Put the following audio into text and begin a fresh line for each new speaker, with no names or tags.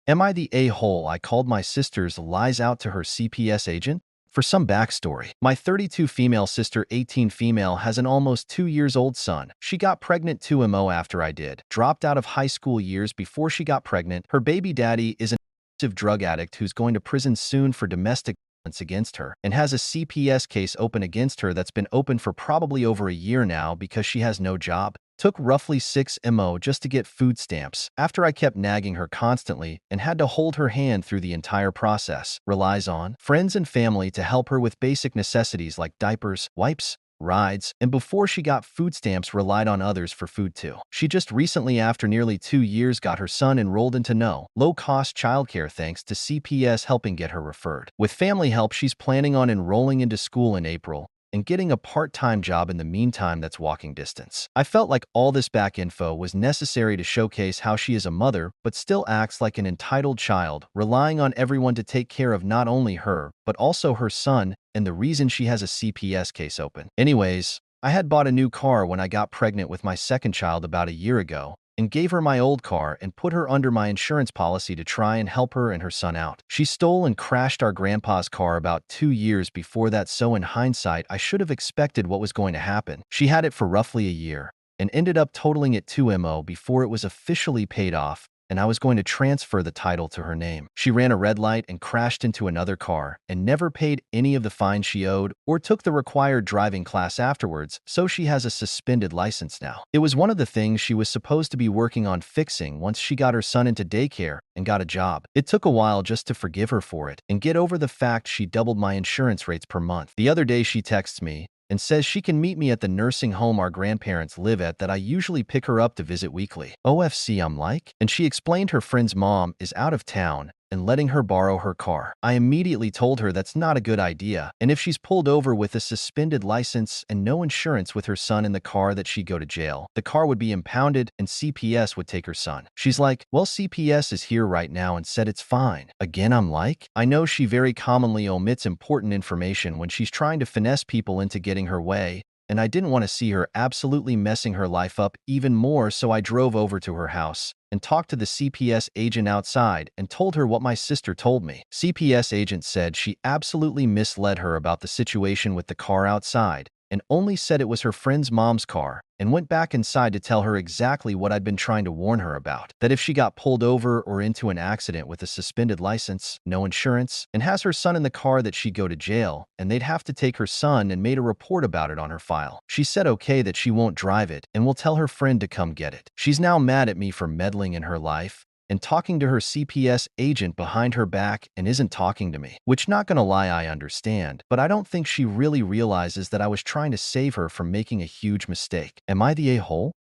Am I the a-hole I called my sister's lies out to her CPS agent? For some backstory, my 32 female sister, 18 female, has an almost 2 years old son. She got pregnant 2mo after I did. Dropped out of high school years before she got pregnant. Her baby daddy is an abusive drug addict who's going to prison soon for domestic violence against her and has a CPS case open against her that's been open for probably over a year now because she has no job. Took roughly 6mo just to get food stamps after I kept nagging her constantly and had to hold her hand through the entire process. Relies on friends and family to help her with basic necessities like diapers, wipes, rides, and before she got food stamps relied on others for food too. She just recently, after nearly 2 years, got her son enrolled into low-cost childcare thanks to CPS helping get her referred. With family help, she's planning on enrolling into school in April and getting a part-time job in the meantime that's walking distance. I felt like all this back info was necessary to showcase how she is a mother but still acts like an entitled child, relying on everyone to take care of not only her, but also her son, and the reason she has a CPS case open. Anyways, I had bought a new car when I got pregnant with my second child about a year ago, and gave her my old car and put her under my insurance policy to try and help her and her son out. She stole and crashed our grandpa's car about 2 years before that, so in hindsight, I should have expected what was going to happen. She had it for roughly a year and ended up totaling it 2mo before it was officially paid off, and I was going to transfer the title to her name. She ran a red light and crashed into another car and never paid any of the fine she owed or took the required driving class afterwards, so she has a suspended license now. It was one of the things she was supposed to be working on fixing once she got her son into daycare and got a job. It took a while just to forgive her for it and get over the fact she doubled my insurance rates per month. The other day she texts me and says she can meet me at the nursing home our grandparents live at that I usually pick her up to visit weekly. OFC, I'm like? And she explained her friend's mom is out of town and letting her borrow her car. I immediately told her that's not a good idea, and if she's pulled over with a suspended license and no insurance with her son in the car, that she'd go to jail. The car would be impounded and CPS would take her son. She's like, well, CPS is here right now and said it's fine. Again, I'm like, I know she very commonly omits important information when she's trying to finesse people into getting her way, and I didn't want to see her absolutely messing her life up even more, so I drove over to her house and talked to the CPS agent outside and told her what my sister told me. CPS agent said she absolutely misled her about the situation with the car outside and only said it was her friend's mom's car, and went back inside to tell her exactly what I'd been trying to warn her about. That if she got pulled over or into an accident with a suspended license, no insurance, and has her son in the car, that she'd go to jail, and they'd have to take her son, and made a report about it on her file. She said okay, that she won't drive it and will tell her friend to come get it. She's now mad at me for meddling in her life and talking to her CPS agent behind her back and isn't talking to me. Which, not gonna lie, I understand, but I don't think she really realizes that I was trying to save her from making a huge mistake. Am I the a-hole?